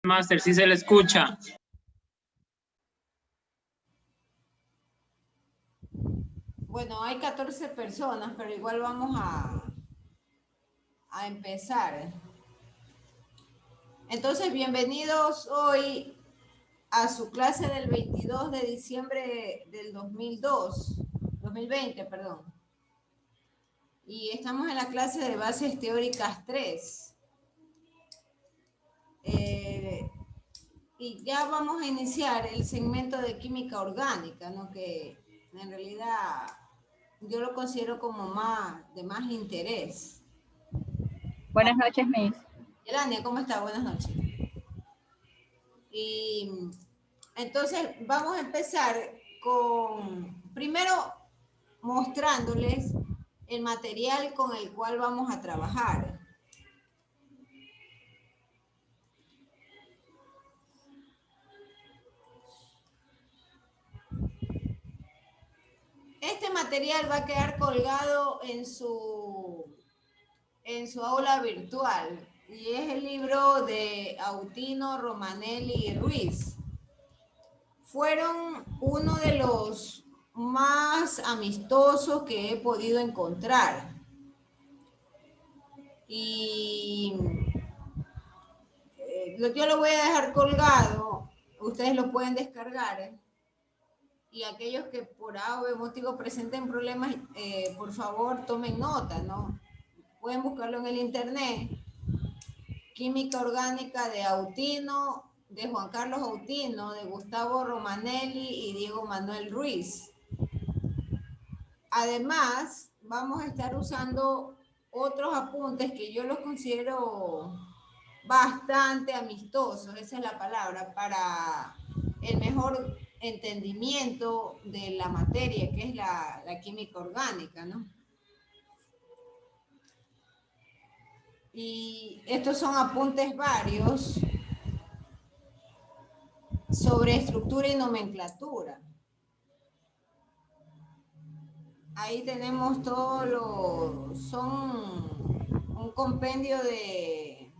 Master, sí se le escucha. Bueno, hay 14 personas, pero igual vamos a empezar. Entonces, bienvenidos hoy a su clase del 22 de diciembre del 2020, perdón. Y estamos en la clase de bases teóricas 3. Y ya vamos a iniciar el segmento de química orgánica, ¿no? Que en realidad yo lo considero como de más interés. Buenas noches, Miss. Yelania, ¿cómo está? Buenas noches. Y entonces vamos a empezar primero mostrándoles el material con el cual vamos a trabajar. Este material va a quedar colgado en su aula virtual y es el libro de Autino, Romanelli y Ruiz. Fueron uno de los más amistosos que he podido encontrar. Y yo lo voy a dejar colgado, ustedes lo pueden descargar. Y aquellos que por algún motivo presenten problemas, por favor tomen nota, ¿no? Pueden buscarlo en el internet. Química orgánica de Autino, de Juan Carlos Autino, de Gustavo Romanelli y Diego Manuel Ruiz. Además, vamos a estar usando otros apuntes que yo los considero bastante amistosos, esa es la palabra, para el mejor entendimiento de la materia, que es la química orgánica, ¿no? Y estos son apuntes varios sobre estructura y nomenclatura. Ahí tenemos son un compendio de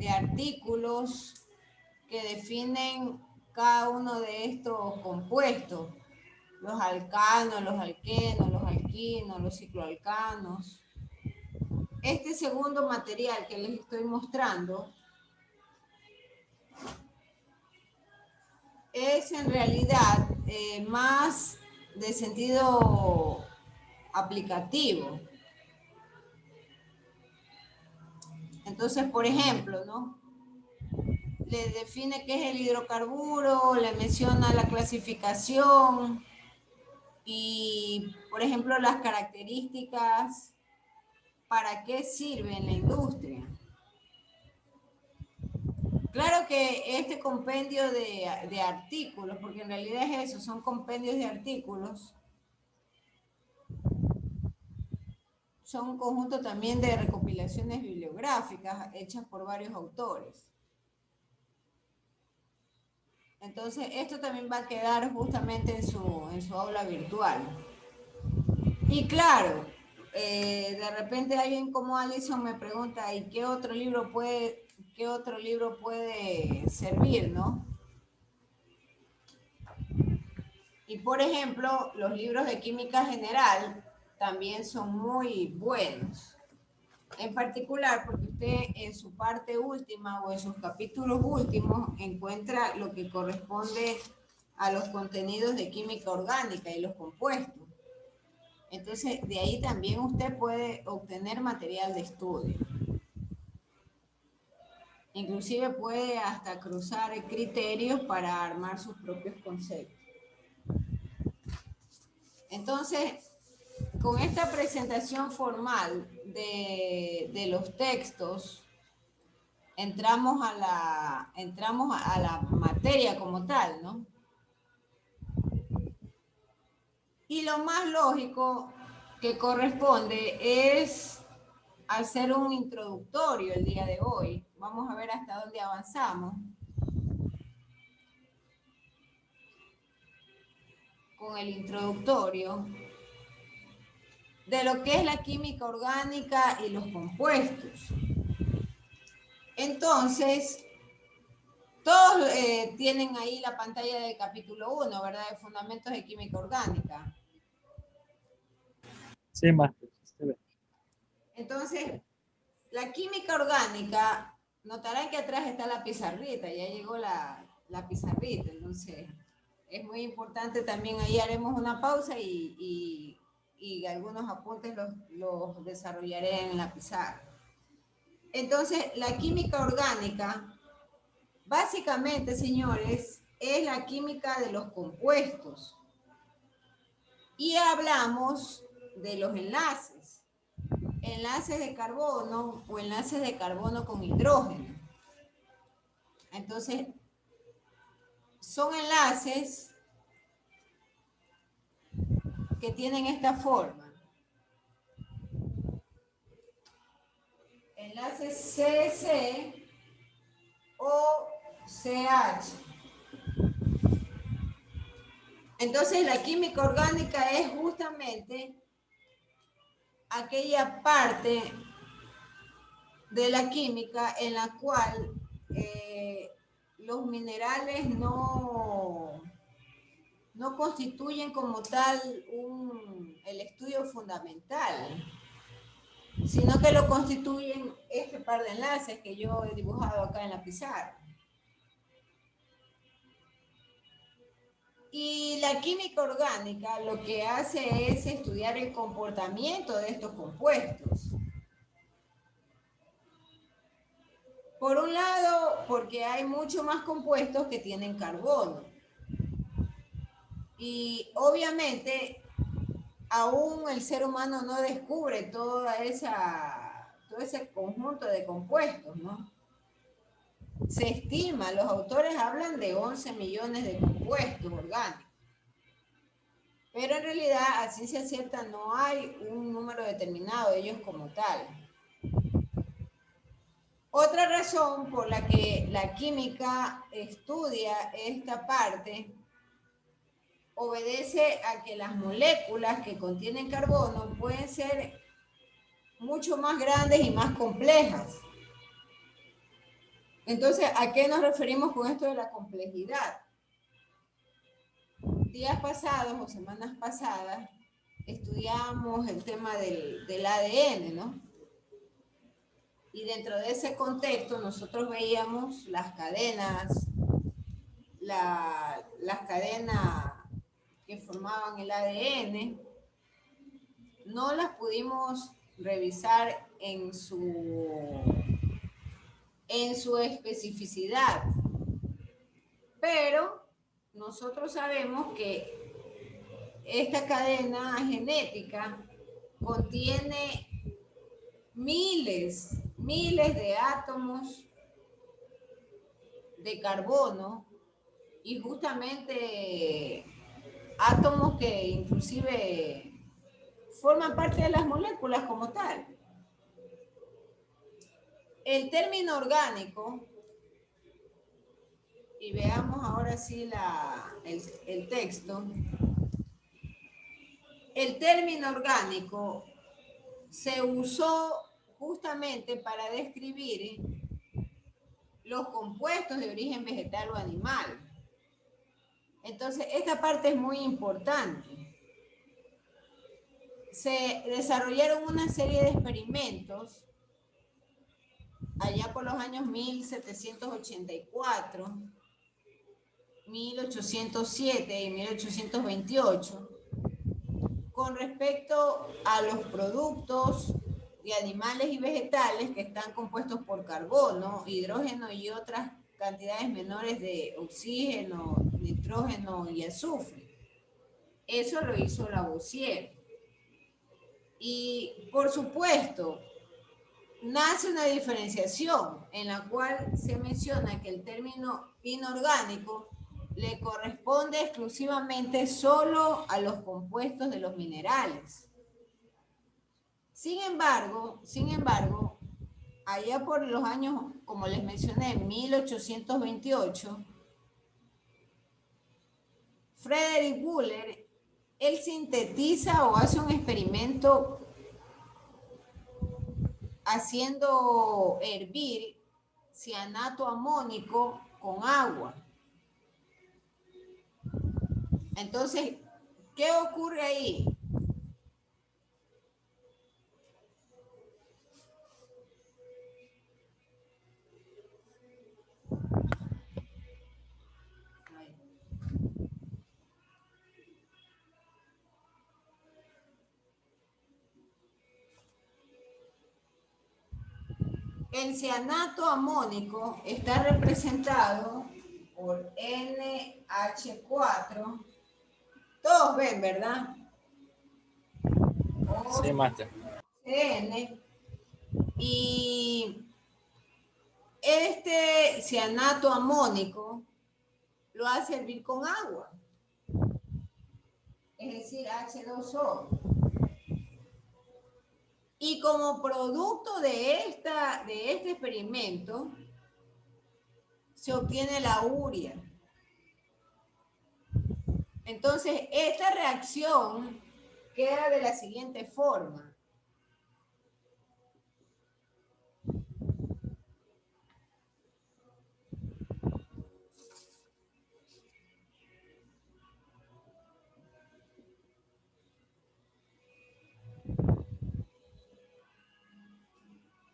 artículos que definen cada uno de estos compuestos. Los alcanos, los alquenos, los alquinos, los cicloalcanos. Este segundo material que les estoy mostrando es en realidad más de sentido aplicativo. Entonces, por ejemplo, ¿no? Le define qué es el hidrocarburo, le menciona la clasificación y, por ejemplo, las características, para qué sirve en la industria. Claro que este compendio de artículos, porque en realidad es eso, son compendios de artículos, son un conjunto también de recopilaciones bibliográficas hechas por varios autores. Entonces, esto también va a quedar justamente en su aula virtual. Y claro, de repente alguien como Alison me pregunta, ¿y qué otro libro puede servir, no? Y por ejemplo, los libros de química general también son muy buenos. En particular, porque usted en su parte última o en sus capítulos últimos encuentra lo que corresponde a los contenidos de química orgánica y los compuestos. Entonces, de ahí también usted puede obtener material de estudio. Inclusive puede hasta cruzar criterios para armar sus propios conceptos. Entonces, con esta presentación formal de los textos, entramos a la materia como tal, ¿no? Y lo más lógico que corresponde es hacer un introductorio el día de hoy. Vamos a ver hasta dónde avanzamos. Con el introductorio de lo que es la química orgánica y los compuestos. Entonces, tienen ahí la pantalla del capítulo 1, ¿verdad? De Fundamentos de Química Orgánica. Sí, maestra. Se ve. Entonces, la química orgánica, notarán que atrás está la pizarrita, ya llegó la pizarrita, entonces es muy importante también, ahí haremos una pausa y algunos apuntes los desarrollaré en la pizarra. Entonces, la química orgánica, básicamente, señores, es la química de los compuestos. Y hablamos de los enlaces. Enlaces de carbono o enlaces de carbono con hidrógeno. Entonces, son enlaces que tienen esta forma. Enlaces CC o CH. Entonces, la química orgánica es justamente aquella parte de la química en la cual los minerales no constituyen como tal el estudio fundamental, sino que lo constituyen este par de enlaces que yo he dibujado acá en la pizarra. Y la química orgánica lo que hace es estudiar el comportamiento de estos compuestos. Por un lado, porque hay mucho más compuestos que tienen carbono. Y obviamente, aún el ser humano no descubre todo ese conjunto de compuestos, ¿no? Se estima, los autores hablan de 11 millones de compuestos orgánicos. Pero en realidad, a ciencia cierta, no hay un número determinado de ellos como tal. Otra razón por la que la química estudia esta parte obedece a que las moléculas que contienen carbono pueden ser mucho más grandes y más complejas. Entonces, ¿a qué nos referimos con esto de la complejidad? Días pasados o semanas pasadas estudiamos el tema del ADN, ¿no? Y dentro de ese contexto nosotros veíamos las cadenas, las cadenas que formaban el ADN, no las pudimos revisar en su especificidad, pero nosotros sabemos que esta cadena genética contiene miles de átomos de carbono y justamente átomos que inclusive forman parte de las moléculas como tal. El término orgánico, y veamos ahora sí el texto, el término orgánico se usó justamente para describir los compuestos de origen vegetal o animal. Entonces, esta parte es muy importante. Se desarrollaron una serie de experimentos allá por los años 1784, 1807 y 1828 con respecto a los productos de animales y vegetales que están compuestos por carbono, hidrógeno y otras cantidades menores de oxígeno, nitrógeno y azufre. Eso lo hizo Lavoisier. Y por supuesto, nace una diferenciación en la cual se menciona que el término inorgánico le corresponde exclusivamente solo a los compuestos de los minerales. Sin embargo, allá por los años, como les mencioné, 1828, Frederick Wöhler, él sintetiza o hace un experimento haciendo hervir cianato amónico con agua. Entonces, ¿qué ocurre ahí? El cianato amónico está representado por NH4. Todos ven, ¿verdad? Sí, máster. N. Y este cianato amónico lo hace hervir con agua, es decir, H2O. Y como producto de este experimento, se obtiene la urea. Entonces, esta reacción queda de la siguiente forma.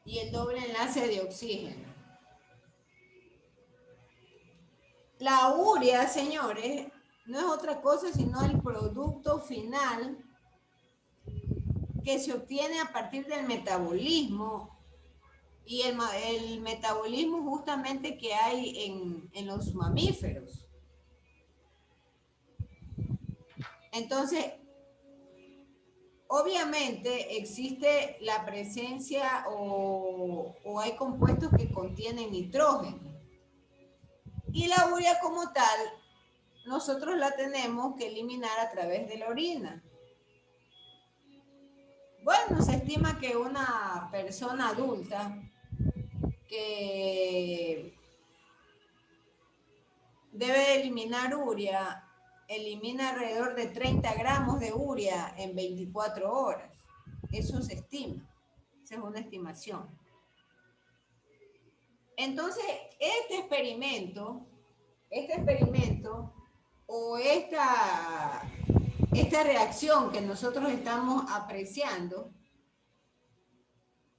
Y el doble enlace de oxígeno. La urea, señores, no es otra cosa sino el producto final que se obtiene a partir del metabolismo y el metabolismo justamente que hay en los mamíferos. Entonces, obviamente existe la presencia o hay compuestos que contienen nitrógeno. Y la urea como tal, nosotros la tenemos que eliminar a través de la orina. Bueno, se estima que una persona adulta que debe eliminar urea, elimina alrededor de 30 gramos de urea en 24 horas. Eso se estima. Esa es una estimación. Entonces, este experimento o esta reacción que nosotros estamos apreciando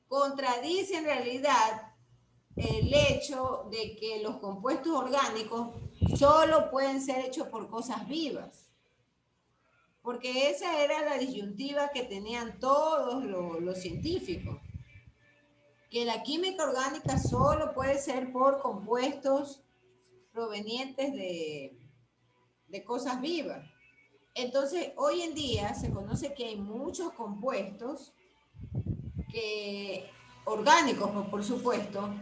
contradice en realidad el hecho de que los compuestos orgánicos solo pueden ser hechos por cosas vivas. Porque esa era la disyuntiva que tenían todos los científicos. Que la química orgánica solo puede ser por compuestos provenientes de cosas vivas. Entonces, hoy en día se conoce que hay muchos compuestos orgánicos, por supuesto,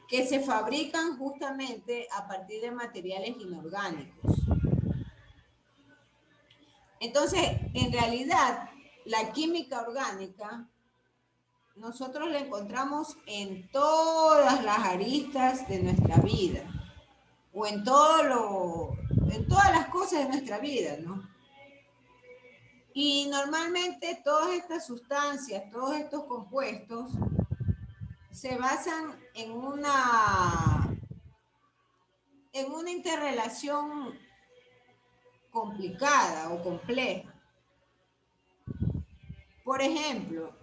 que se fabrican justamente a partir de materiales inorgánicos. Entonces, en realidad, la química orgánica nosotros la encontramos en todas las aristas de nuestra vida o en todas las cosas de nuestra vida, ¿no? Y normalmente todas estas sustancias, todos estos compuestos se basan en una interrelación complicada o compleja. Por ejemplo,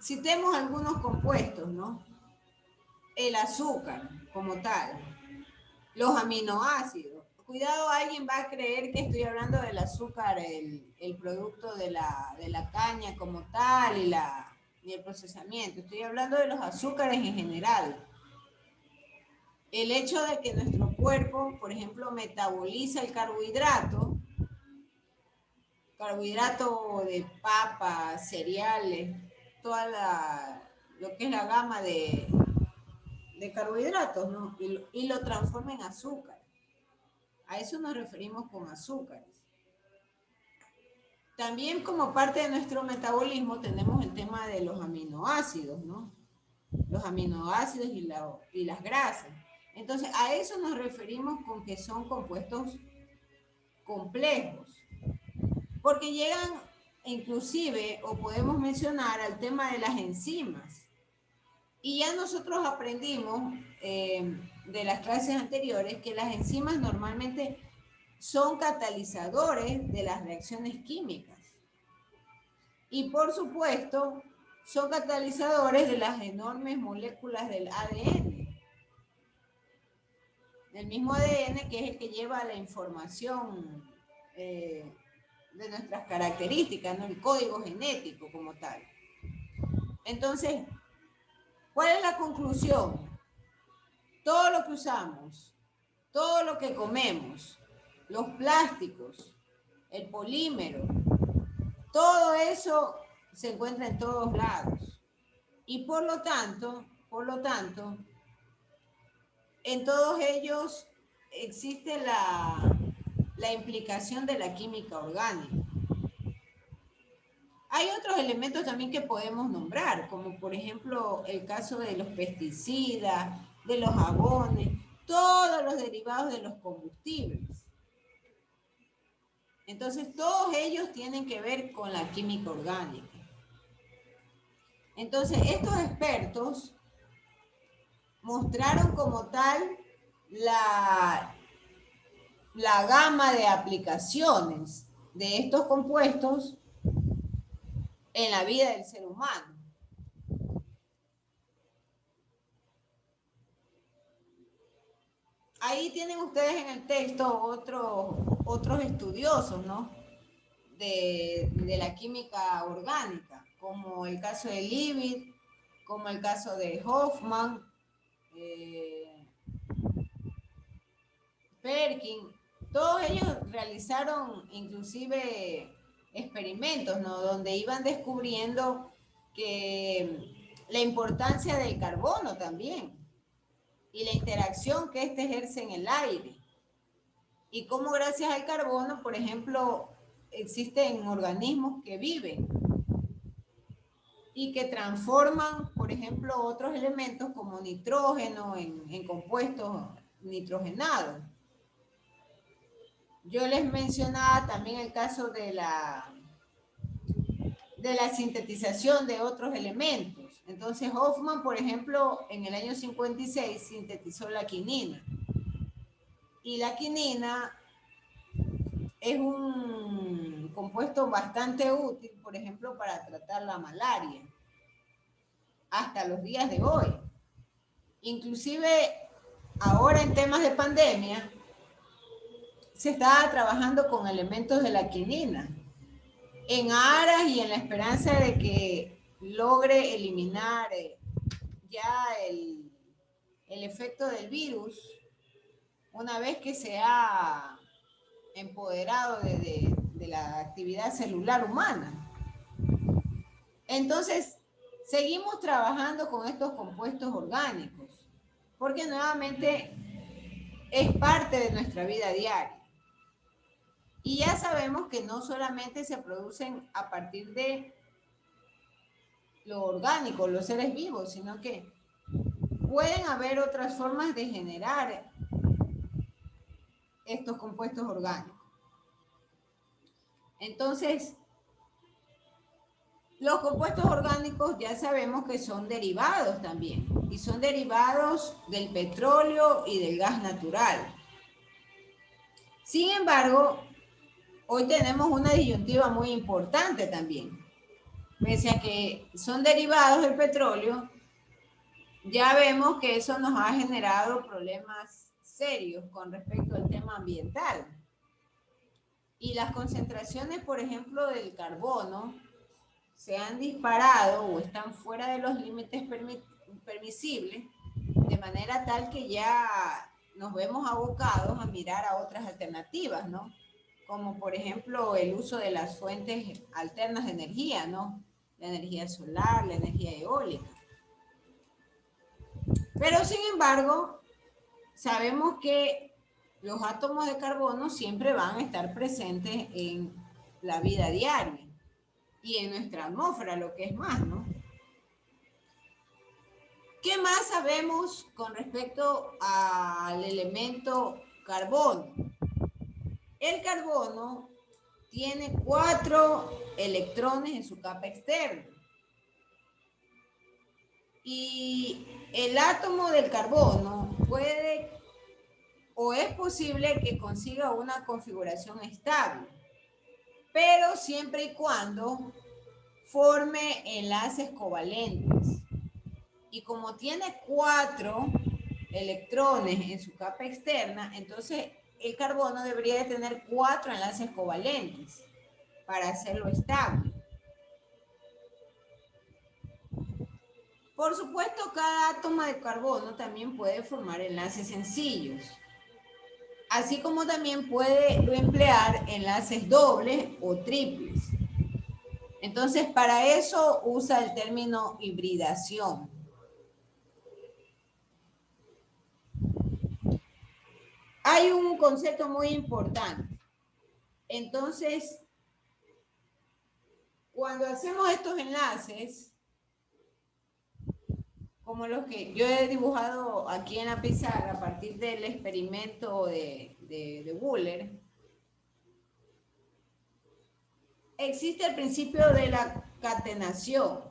citemos algunos compuestos, ¿no? El azúcar como tal, los aminoácidos. Cuidado, alguien va a creer que estoy hablando del azúcar, el producto de la caña como tal y el procesamiento. Estoy hablando de los azúcares en general. El hecho de que nuestro cuerpo, por ejemplo, metaboliza el carbohidrato de papa, cereales, lo que es la gama de carbohidratos, ¿no? Y lo transforma en azúcar. A eso nos referimos con azúcares. También como parte de nuestro metabolismo tenemos el tema de los aminoácidos, ¿no? Los aminoácidos y las grasas. Entonces, a eso nos referimos con que son compuestos complejos. Porque llegan inclusive, o podemos mencionar, al tema de las enzimas. Y ya nosotros aprendimos de las clases anteriores que las enzimas normalmente son catalizadores de las reacciones químicas. Y por supuesto, son catalizadores de las enormes moléculas del ADN. El mismo ADN que es el que lleva la información de nuestras características, ¿no? El código genético como tal. Entonces, ¿cuál es la conclusión? Todo lo que usamos, todo lo que comemos, los plásticos, el polímero, todo eso se encuentra en todos lados. Y por lo tanto, en todos ellos existe la implicación de la química orgánica. Hay otros elementos también que podemos nombrar, como por ejemplo el caso de los pesticidas, de los jabones, todos los derivados de los combustibles. Entonces, todos ellos tienen que ver con la química orgánica. Entonces, estos expertos mostraron como tal la gama de aplicaciones de estos compuestos en la vida del ser humano. Ahí tienen ustedes en el texto otros estudiosos, ¿no? De la química orgánica, como el caso de Libet, como el caso de Hoffman, Perkin. Todos ellos realizaron inclusive experimentos, ¿no? Donde iban descubriendo que la importancia del carbono también y la interacción que éste ejerce en el aire. Y cómo gracias al carbono, por ejemplo, existen organismos que viven y que transforman, por ejemplo, otros elementos como nitrógeno en compuestos nitrogenados. Yo les mencionaba también el caso de la sintetización de otros elementos. Entonces Hoffman, por ejemplo, en el año 56 sintetizó la quinina. Y la quinina es un compuesto bastante útil, por ejemplo, para tratar la malaria, hasta los días de hoy. Inclusive ahora en temas de pandemia, se está trabajando con elementos de la quinina, en aras y en la esperanza de que logre eliminar ya el efecto del virus una vez que se ha empoderado de la actividad celular humana. Entonces, seguimos trabajando con estos compuestos orgánicos, porque nuevamente es parte de nuestra vida diaria. Y ya sabemos que no solamente se producen a partir de lo orgánico, los seres vivos, sino que pueden haber otras formas de generar estos compuestos orgánicos. Entonces, los compuestos orgánicos ya sabemos que son derivados también, y son derivados del petróleo y del gas natural. Sin embargo, hoy tenemos una disyuntiva muy importante también. Pese a que son derivados del petróleo, ya vemos que eso nos ha generado problemas serios con respecto al tema ambiental. Y las concentraciones, por ejemplo, del carbono se han disparado o están fuera de los límites permisibles, de manera tal que ya nos vemos abocados a mirar a otras alternativas, ¿no? Como por ejemplo el uso de las fuentes alternas de energía, ¿no? La energía solar, la energía eólica. Pero sin embargo, sabemos que los átomos de carbono siempre van a estar presentes en la vida diaria y en nuestra atmósfera, lo que es más, ¿no? ¿Qué más sabemos con respecto al elemento carbono? El carbono tiene 4 electrones en su capa externa. Y el átomo del carbono puede o es posible que consiga una configuración estable, pero siempre y cuando forme enlaces covalentes. Y como tiene 4 electrones en su capa externa, entonces el carbono debería de tener 4 enlaces covalentes para hacerlo estable. Por supuesto, cada átomo de carbono también puede formar enlaces sencillos, así como también puede emplear enlaces dobles o triples. Entonces, para eso usa el término hibridación. Hay un concepto muy importante. Entonces, cuando hacemos estos enlaces, como los que yo he dibujado aquí en la pizarra a partir del experimento de Wöhler, existe el principio de la catenación.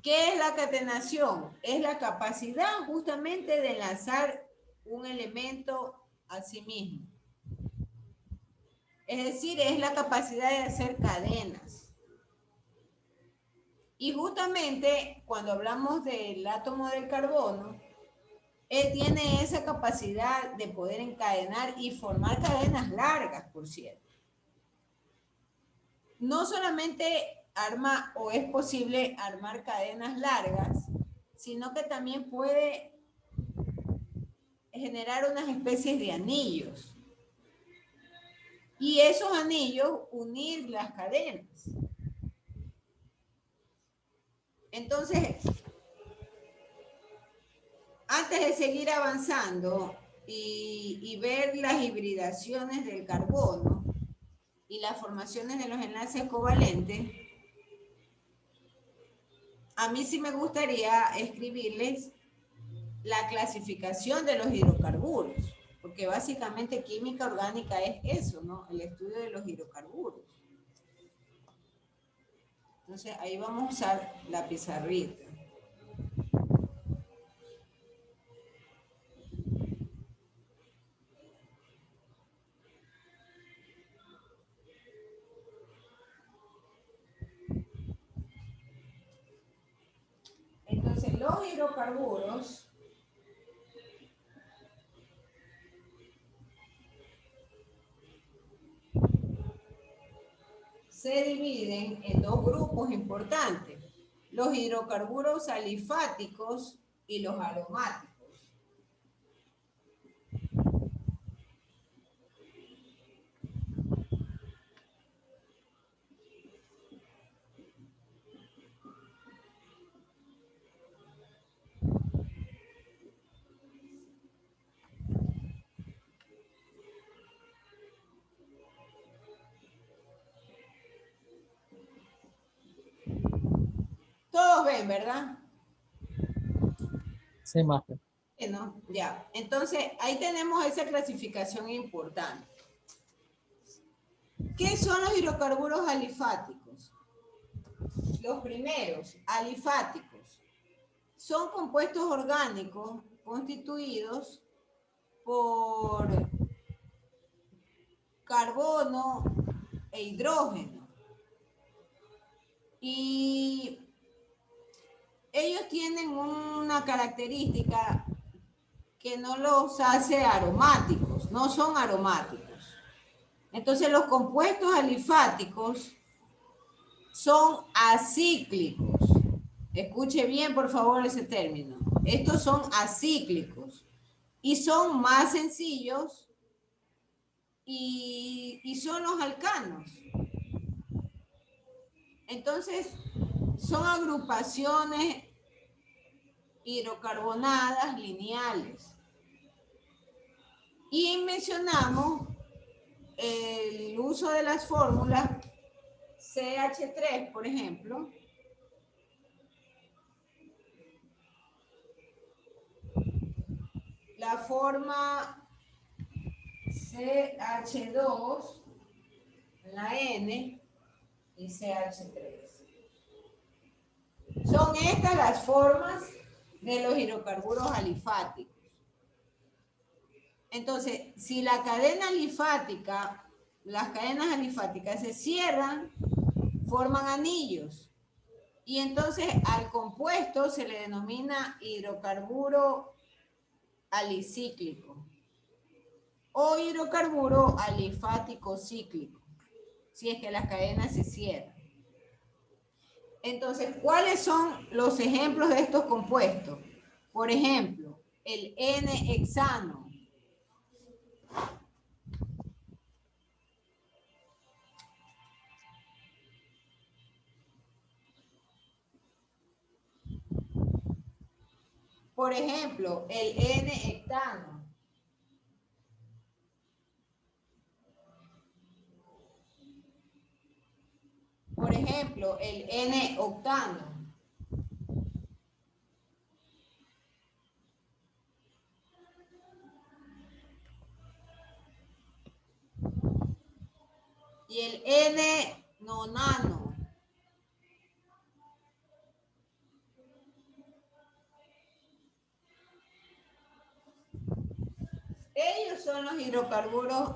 ¿Qué es la catenación? Es la capacidad justamente de enlazar un elemento a sí mismo. Es decir, es la capacidad de hacer cadenas. Y justamente cuando hablamos del átomo del carbono, él tiene esa capacidad de poder encadenar y formar cadenas largas, por cierto. No solamente arma o es posible armar cadenas largas, sino que también puede generar unas especies de anillos. Y esos anillos unir las cadenas. Entonces, antes de seguir avanzando y ver las hibridaciones del carbono y las formaciones de los enlaces covalentes, a mí sí me gustaría escribirles la clasificación de los hidrocarburos, porque básicamente química orgánica es eso, ¿no? El estudio de los hidrocarburos. Entonces, ahí vamos a usar la pizarrita. Entonces, los hidrocarburos se dividen en dos grupos importantes, los hidrocarburos alifáticos y los aromáticos. Todos ven, ¿verdad? Sí, maestra. Bueno, ya. Entonces, ahí tenemos esa clasificación importante. ¿Qué son los hidrocarburos alifáticos? Los primeros, alifáticos, son compuestos orgánicos constituidos por carbono e hidrógeno. Y ellos tienen una característica que no los hace aromáticos, no son aromáticos. Entonces los compuestos alifáticos son acíclicos. Escuche bien, por favor, ese término. Estos son acíclicos y son más sencillos y son los alcanos. Entonces, son agrupaciones hidrocarbonadas lineales. Y mencionamos el uso de las fórmulas CH3, por ejemplo. La forma CH2, la N y CH3. Son estas las formas de los hidrocarburos alifáticos. Entonces, si la cadena alifática, las cadenas alifáticas se cierran, forman anillos. Y entonces al compuesto se le denomina hidrocarburo alicíclico o hidrocarburo alifático cíclico, si es que las cadenas se cierran. Entonces, ¿cuáles son los ejemplos de estos compuestos? Por ejemplo, el N-hexano. Por ejemplo, el N-hectano. Por ejemplo, el N-octano. Y el N-nonano. Ellos son los hidrocarburos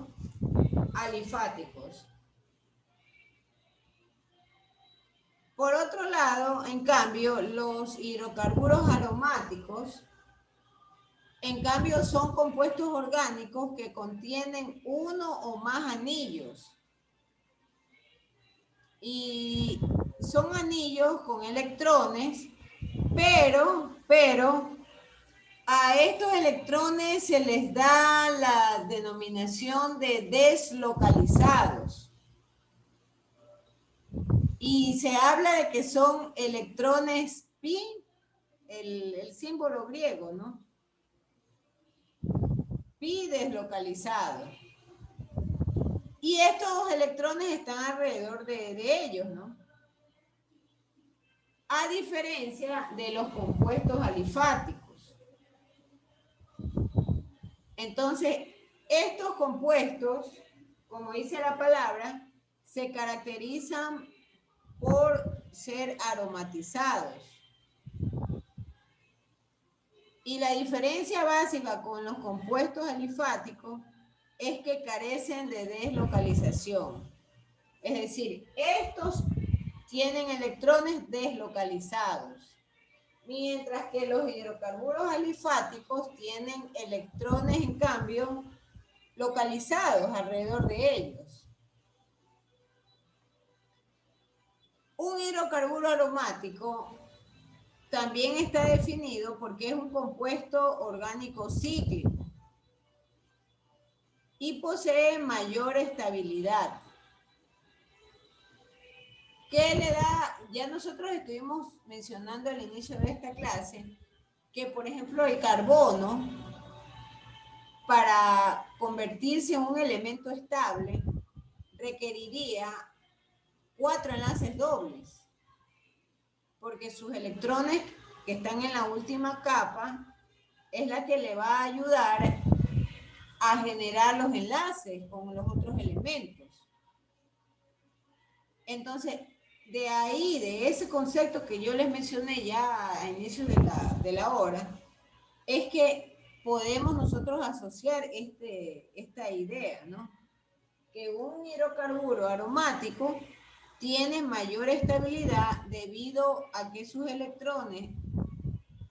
alifáticos. Por otro lado, en cambio, los hidrocarburos aromáticos, en cambio, son compuestos orgánicos que contienen uno o más anillos. Y son anillos con electrones, pero a estos electrones se les da la denominación de deslocalizados. Y se habla de que son electrones pi, el símbolo griego, ¿no? Pi deslocalizado. Y estos electrones están alrededor de ellos, ¿no? A diferencia de los compuestos alifáticos. Entonces, estos compuestos, como dice la palabra, se caracterizan por ser aromatizados. Y la diferencia básica con los compuestos alifáticos es que carecen de deslocalización. Es decir, estos tienen electrones deslocalizados, mientras que los hidrocarburos alifáticos tienen electrones, en cambio, localizados alrededor de ellos. Un hidrocarburo aromático también está definido porque es un compuesto orgánico cíclico y posee mayor estabilidad. ¿Qué le da? Ya nosotros estuvimos mencionando al inicio de esta clase que, por ejemplo, el carbono, para convertirse en un elemento estable, requeriría 4 enlaces dobles, porque sus electrones que están en la última capa es la que le va a ayudar a generar los enlaces con los otros elementos. Entonces, de ahí, de ese concepto que yo les mencioné ya a inicio de la hora, es que podemos nosotros asociar esta idea, ¿no? Que un hidrocarburo aromático tiene mayor estabilidad debido a que sus electrones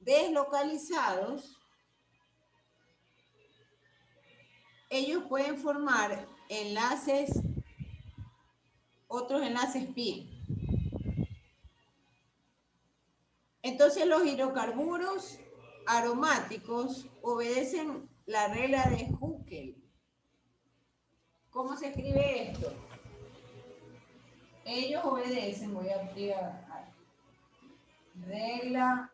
deslocalizados, ellos pueden formar enlaces, otros enlaces pi. Entonces los hidrocarburos aromáticos obedecen la regla de Huckel. ¿Cómo se escribe esto? Ellos obedecen, voy a abrir regla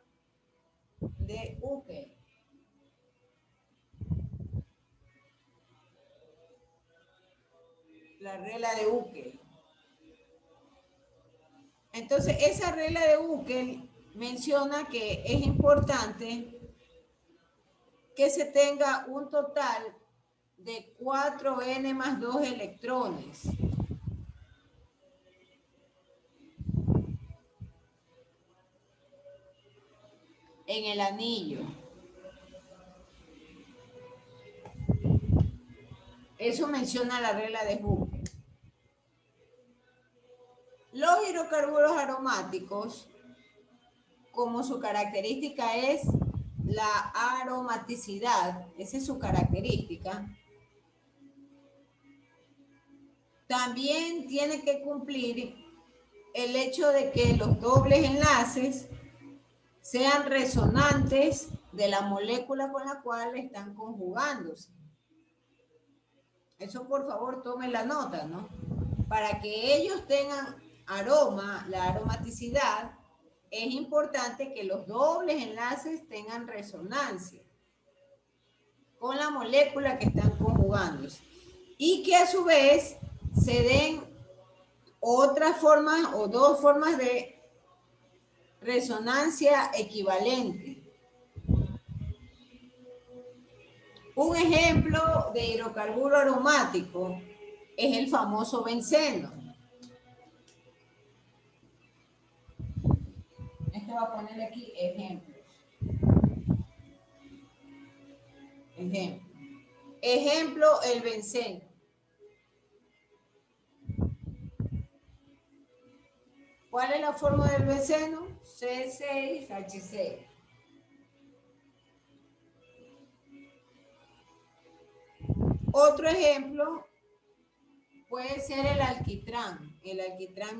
de Huckel. La regla de Huckel. Entonces, esa regla de Huckel menciona que es importante que se tenga un total de 4n más 2 electrones. En el anillo. Eso menciona la regla de Hooker. Los hidrocarburos aromáticos, como su característica es la aromaticidad, esa es su característica, también tiene que cumplir el hecho de que los dobles enlaces sean resonantes de la molécula con la cual están conjugándose. Eso por favor tomen la nota, ¿no? Para que ellos tengan aroma, la aromaticidad, es importante que los dobles enlaces tengan resonancia con la molécula que están conjugándose y que a su vez se den otras formas o dos formas de resonancia equivalente. Un ejemplo de hidrocarburo aromático es el famoso benceno. Este va a poner aquí ejemplos. Ejemplo, el benceno. ¿Cuál es la forma del benceno? C6H6. Otro ejemplo puede ser el alquitrán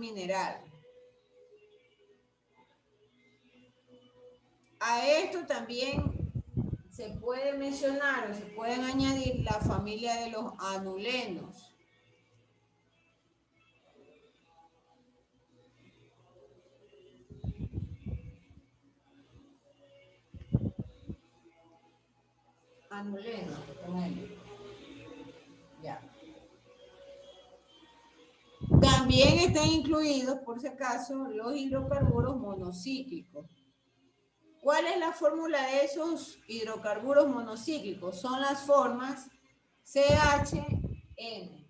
mineral. A esto también se puede mencionar o se pueden añadir la familia de los anulenos. Anulenos, ya. También están incluidos, por si acaso, los hidrocarburos monocíclicos. ¿Cuál es la fórmula de esos hidrocarburos monocíclicos? Son las formas CHN.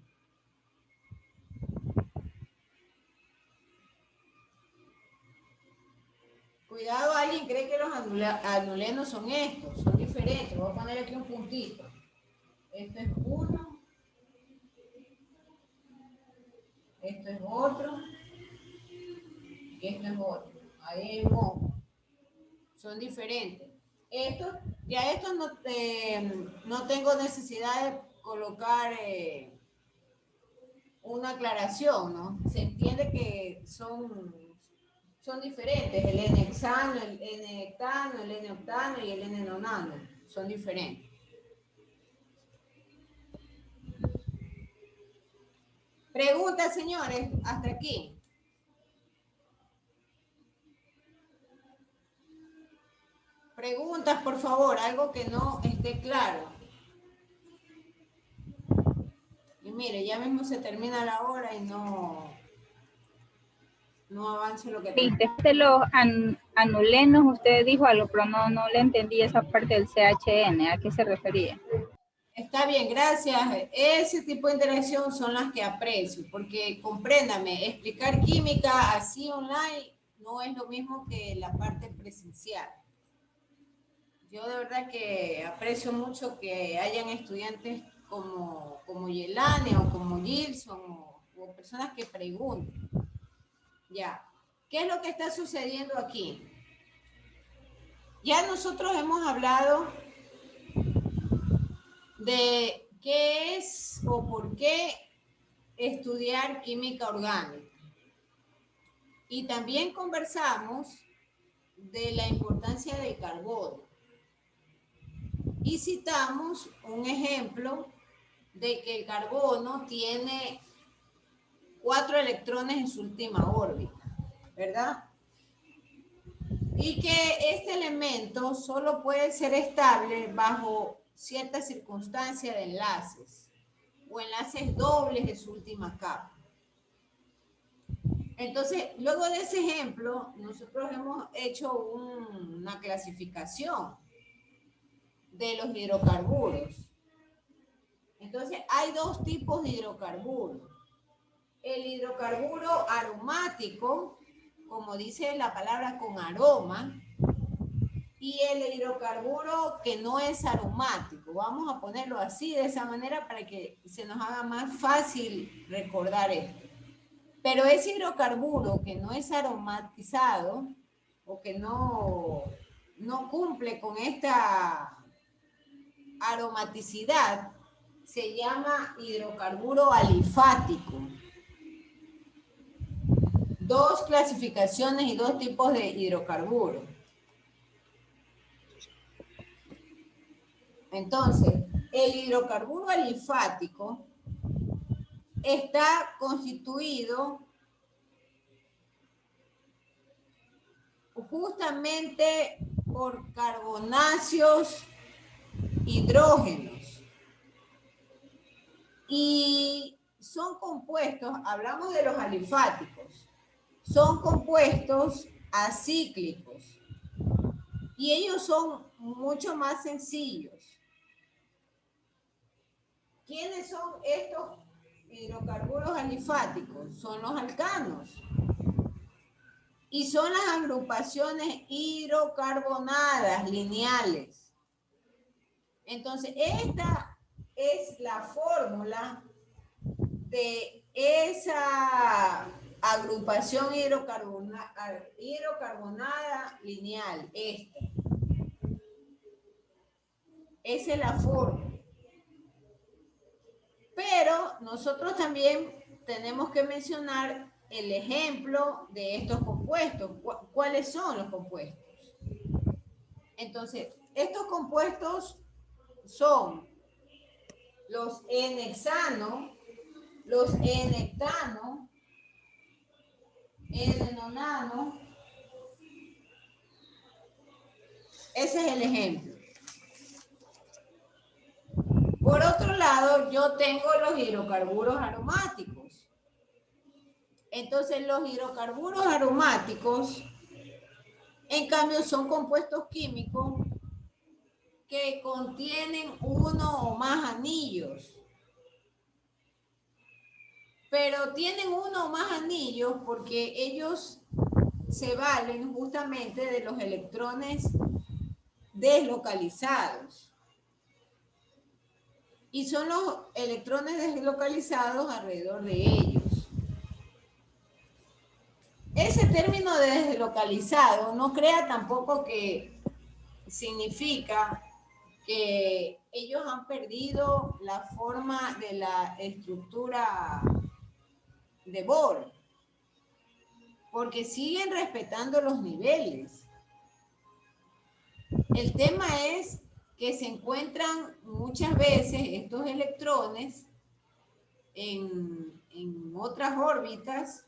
Cuidado, alguien cree que los anulenos son estos, son diferentes. Voy a poner aquí un puntito. Esto es uno. Esto es otro. Y esto es otro. Ahí hay un. Son diferentes. Estos no tengo necesidad de colocar una aclaración, ¿no? Se entiende que son diferentes. El N-hexano, el N-hectano, el N-octano y el N-nonano son diferentes. Preguntas, señores, hasta aquí. Preguntas, por favor, algo que no esté claro. Y mire, ya mismo se termina la hora y no avance lo que Sí, desde los anulenos usted dijo algo, pero no le entendí esa parte del CHN. ¿A qué se refería? Está bien, gracias. Ese tipo de interacción son las que aprecio, porque compréndame, explicar química así online no es lo mismo que la parte presencial. Yo de verdad que aprecio mucho que hayan estudiantes como Yelane o como Gilson o personas que pregunten. Ya, ¿qué es lo que está sucediendo aquí? Ya nosotros hemos hablado de qué es o por qué estudiar química orgánica. Y también conversamos de la importancia del carbono. Y citamos un ejemplo de que el carbono tiene 4 electrones en su última órbita, ¿verdad? Y que este elemento solo puede ser estable bajo ciertas circunstancias de enlaces o enlaces dobles de su última capa. Entonces, luego de ese ejemplo, nosotros hemos hecho una clasificación de los hidrocarburos. Entonces, hay dos tipos de hidrocarburos. El hidrocarburo aromático, como dice la palabra, con aroma, y el hidrocarburo que no es aromático. Vamos a ponerlo así, de esa manera, para que se nos haga más fácil recordar esto. Pero ese hidrocarburo que no es aromatizado o que no cumple con esta aromaticidad se llama hidrocarburo alifático. Dos clasificaciones y dos tipos de hidrocarburos. Entonces, el hidrocarburo alifático está constituido justamente por carbonáceos hidrógenos. Y son compuestos, hablamos de los alifáticos, son compuestos acíclicos. Y ellos son mucho más sencillos. ¿Quiénes son estos hidrocarburos alifáticos? Son los alcanos. Y son las agrupaciones hidrocarbonadas lineales. Entonces, esta es la fórmula de esa agrupación hidrocarbonada lineal. Esa es la fórmula. Pero nosotros también tenemos que mencionar el ejemplo de estos compuestos. ¿Cuáles son los compuestos? Entonces, estos compuestos son los N-hexano, los N-hectano, N-nonano. Ese es el ejemplo. Por otro lado, yo tengo los hidrocarburos aromáticos. Entonces, los hidrocarburos aromáticos, en cambio, son compuestos químicos que contienen uno o más anillos. Pero tienen uno o más anillos porque ellos se valen justamente de los electrones deslocalizados. Y son los electrones deslocalizados alrededor de ellos. Ese término de deslocalizado no crea tampoco que significa que ellos han perdido la forma de la estructura de Bohr, porque siguen respetando los niveles. El tema es que se encuentran muchas veces estos electrones en otras órbitas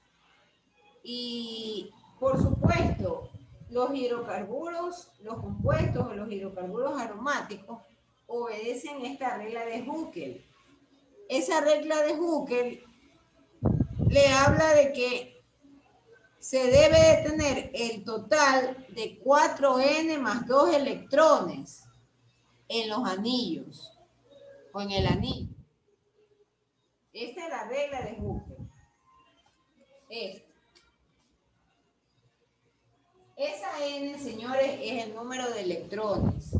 y, por supuesto, los hidrocarburos, los compuestos o los hidrocarburos aromáticos obedecen esta regla de Huckel. Esa regla de Huckel le habla de que se debe de tener el total de 4n más 2 electrones en los anillos o en el anillo. Esta es la regla de Huckel. Esa n, señores, es el número de electrones.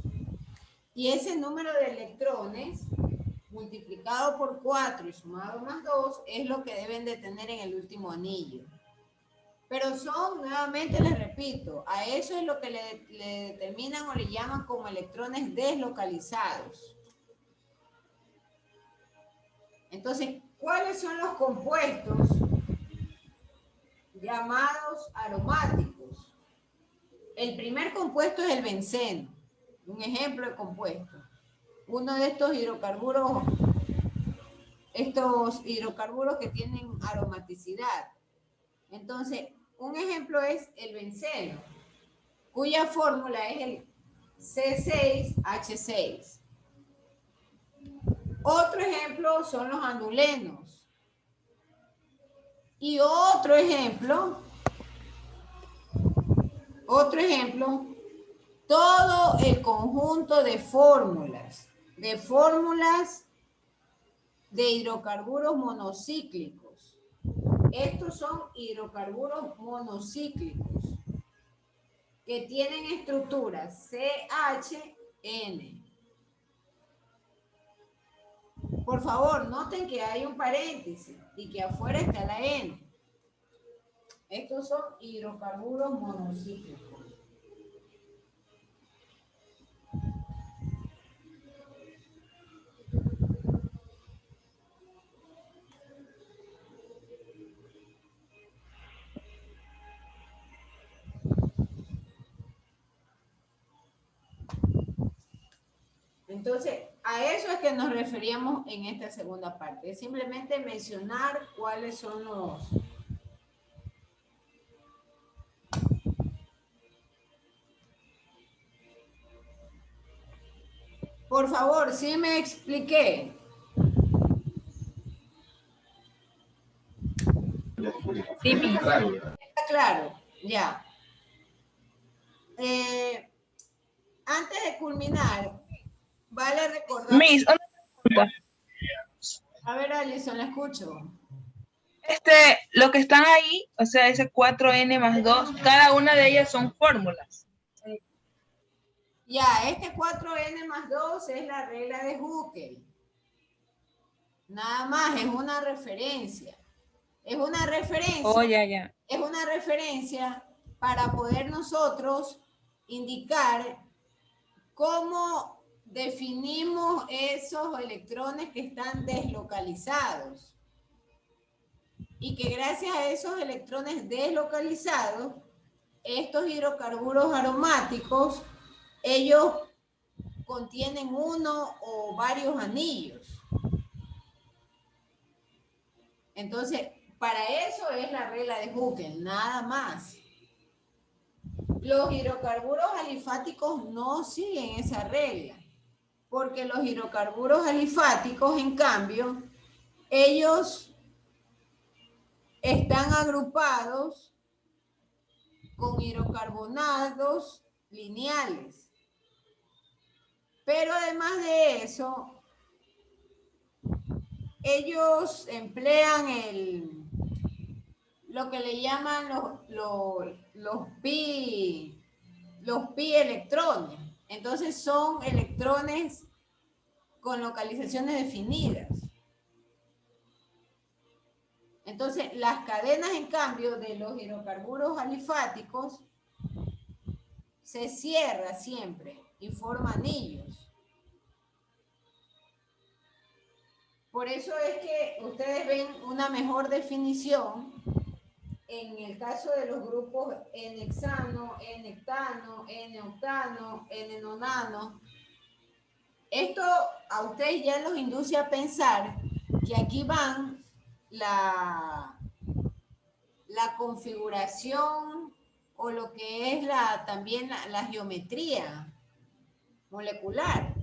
Y ese número de electrones multiplicado por 4 y sumado más 2 es lo que deben de tener en el último anillo. Pero son, nuevamente les repito, a eso es lo que le determinan o le llaman como electrones deslocalizados. Entonces, ¿cuáles son los compuestos llamados aromáticos? El primer compuesto es el benceno, un ejemplo de compuesto. Uno de estos hidrocarburos que tienen aromaticidad. Entonces, un ejemplo es el benceno, cuya fórmula es el C6H6. Otro ejemplo son los anulenos. Y otro ejemplo, todo el conjunto de fórmulas de hidrocarburos monocíclicos. Estos son hidrocarburos monocíclicos que tienen estructuras CHN. Por favor, noten que hay un paréntesis y que afuera está la N. Estos son hidrocarburos monocíclicos. Entonces, a eso es que nos referíamos en esta segunda parte. Es simplemente mencionar cuáles son los... Por favor, sí me expliqué. Sí, Miss. Está claro, ya. Antes de culminar, vale recordar... Miss, una pregunta. A ver, Alison, la escucho. Lo que están ahí, o sea, ese 4N más 2, cada una de ellas son fórmulas. Ya, este 4N más 2 es la regla de Huckel. Nada más, es una referencia. Es una referencia. Oh, ya. Es una referencia para poder nosotros indicar cómo definimos esos electrones que están deslocalizados. Y que gracias a esos electrones deslocalizados, estos hidrocarburos aromáticos, ellos contienen uno o varios anillos. Entonces, para eso es la regla de Huckel, nada más. Los hidrocarburos alifáticos no siguen esa regla, porque los hidrocarburos alifáticos, en cambio, ellos están agrupados con hidrocarbonados lineales. Pero además de eso, ellos emplean lo que le llaman los pi electrones. Entonces son electrones con localizaciones definidas. Entonces las cadenas, en cambio, de los hidrocarburos alifáticos se cierran siempre y forman anillos. Por eso es que ustedes ven una mejor definición en el caso de los grupos N-hexano, N-hectano, N-octano, N-nonano. Esto a ustedes ya los induce a pensar que aquí van la configuración o lo que es también la geometría molecular.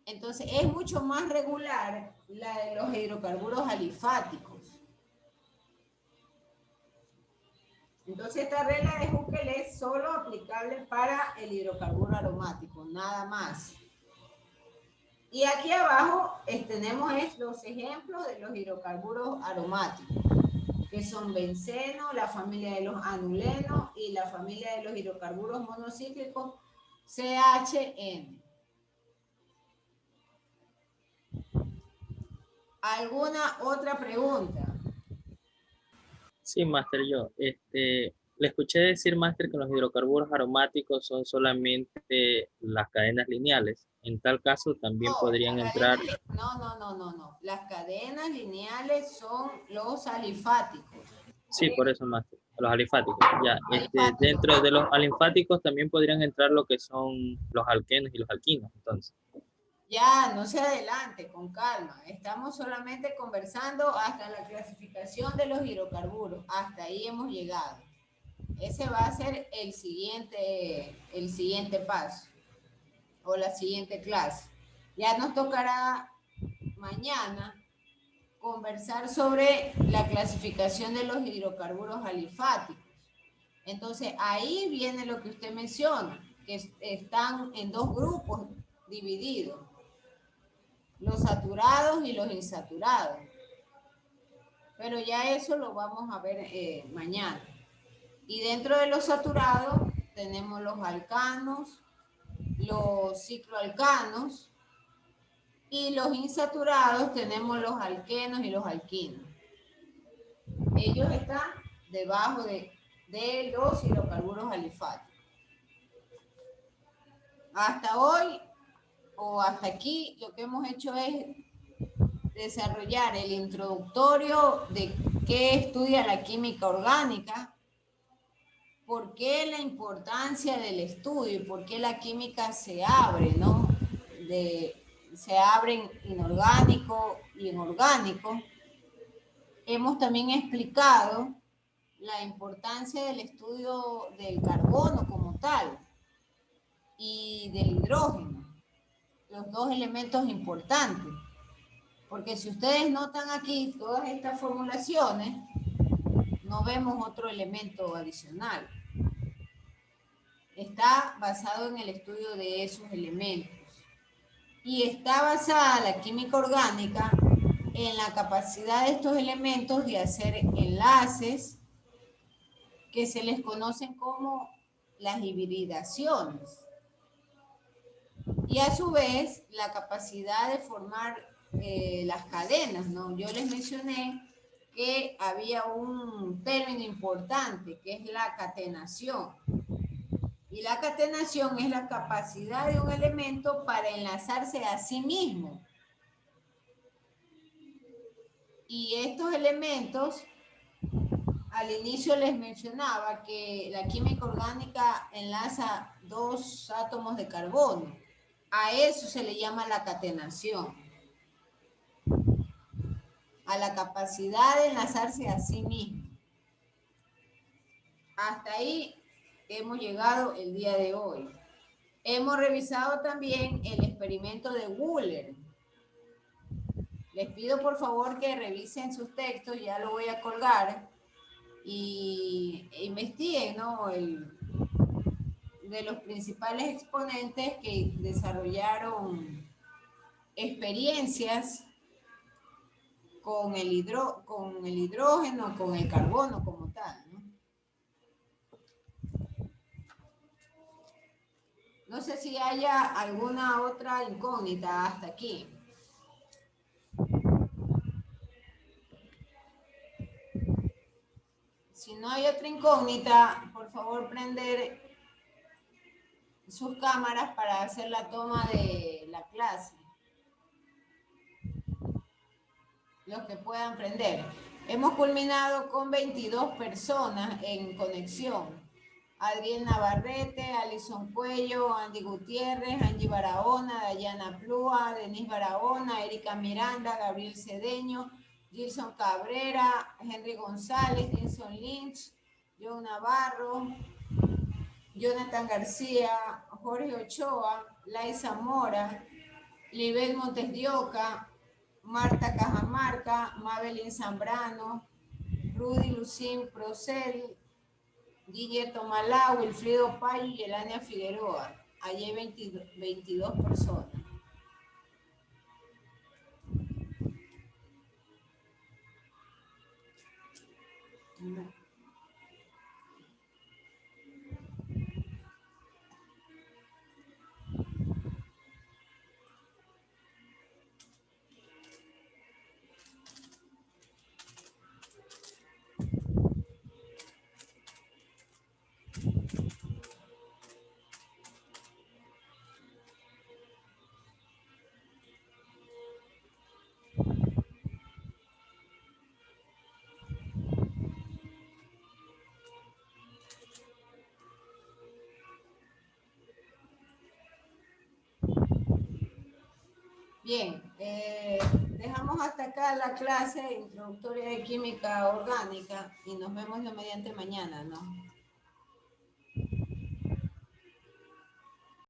Entonces es mucho más regular la de los hidrocarburos alifáticos. Entonces esta regla de Huckel es solo aplicable para el hidrocarburo aromático, nada más. Y aquí abajo tenemos los ejemplos de los hidrocarburos aromáticos, que son benceno, la familia de los anulenos y la familia de los hidrocarburos monocíclicos CHN. ¿Alguna otra pregunta? Sí, Máster, le escuché decir, Máster, que los hidrocarburos aromáticos son solamente las cadenas lineales. En tal caso, también podrían entrar... No. Las cadenas lineales son los alifáticos. Sí, por eso, Máster, los alifáticos. Ya, Alifáticos. dentro de los alifáticos también podrían entrar lo que son los alquenos y los alquinos, entonces. Ya, no se adelante, con calma. Estamos solamente conversando hasta la clasificación de los hidrocarburos. Hasta ahí hemos llegado. Ese va a ser el siguiente paso o la siguiente clase. Ya nos tocará mañana conversar sobre la clasificación de los hidrocarburos alifáticos. Entonces, ahí viene lo que usted menciona, que están en dos grupos divididos. Los saturados y los insaturados. Pero ya eso lo vamos a ver mañana. Y dentro de los saturados tenemos los alcanos, los cicloalcanos Y los insaturados tenemos los alquenos y los alquinos. Ellos están debajo de los hidrocarburos alifáticos. Hasta hoy o hasta aquí lo que hemos hecho es desarrollar el introductorio de qué estudia la química orgánica, por qué la importancia del estudio y por qué la química se abre, ¿no? Se abre en inorgánico y en orgánico. Hemos también explicado la importancia del estudio del carbono como tal y del hidrógeno, los dos elementos importantes. Porque si ustedes notan aquí todas estas formulaciones, no vemos otro elemento adicional. Está basado en el estudio de esos elementos. Y está basada la química orgánica en la capacidad de estos elementos de hacer enlaces que se les conocen como las hibridaciones. Y a su vez, la capacidad de formar las cadenas, ¿no? Yo les mencioné que había un término importante que es la catenación. Y la catenación es la capacidad de un elemento para enlazarse a sí mismo. Y estos elementos, al inicio les mencionaba que la química orgánica enlaza dos átomos de carbono. A eso se le llama la catenación. A la capacidad de enlazarse a sí mismo. Hasta ahí hemos llegado el día de hoy. Hemos revisado también el experimento de Wöhler. Les pido por favor que revisen sus textos, ya lo voy a colgar, y investiguen, ¿no? De los principales exponentes que desarrollaron experiencias con el hidrógeno, con el carbono como tal, ¿no? No sé si haya alguna otra incógnita hasta aquí. Si no hay otra incógnita, por favor prender sus cámaras para hacer la toma de la clase. Los que puedan prender. Hemos culminado con 22 personas en conexión. Adriel Navarrete, Alison Cuello, Andy Gutiérrez, Angie Barahona, Dayana Plúa, Denise Barahona, Erika Miranda, Gabriel Cedeño, Gilson Cabrera, Henry González, Gilson Lynch, Joe Navarro, Jonathan García, Jorge Ochoa, Laisa Mora, Libel Montes de Oca, Marta Cajamarca, Mabelín Zambrano, Rudy Lucín Procel, Guillermo Malau, Wilfrido Payo y Elania Figueroa. Allí hay 22 personas. Bien, dejamos hasta acá la clase introductoria de química orgánica y nos vemos de mediante mañana, ¿no?